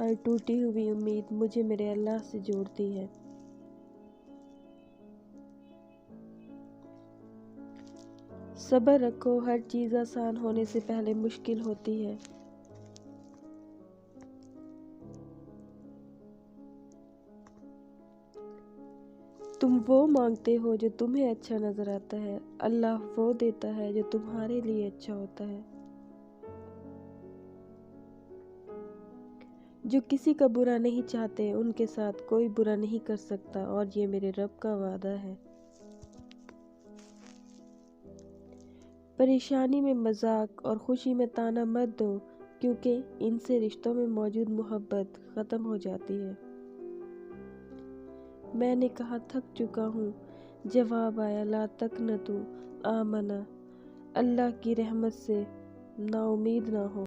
ہر ٹوٹی ہوئی امید مجھے میرے اللہ سے جوڑتی ہے۔ صبر رکھو، ہر چیز آسان ہونے سے پہلے مشکل ہوتی ہے۔ تم وہ مانگتے ہو جو تمہیں اچھا نظر آتا ہے، اللہ وہ دیتا ہے جو تمہارے لیے اچھا ہوتا ہے۔ جو کسی کا برا نہیں چاہتے ان کے ساتھ کوئی برا نہیں کر سکتا، اور یہ میرے رب کا وعدہ ہے۔ پریشانی میں مذاق اور خوشی میں طعنہ مت دو، کیونکہ ان سے رشتوں میں موجود محبت ختم ہو جاتی ہے۔ میں نے کہا تھک چکا ہوں، جواب آیا لا تقنطوا، آمنا، اللہ کی رحمت سے نا امید نہ ہو۔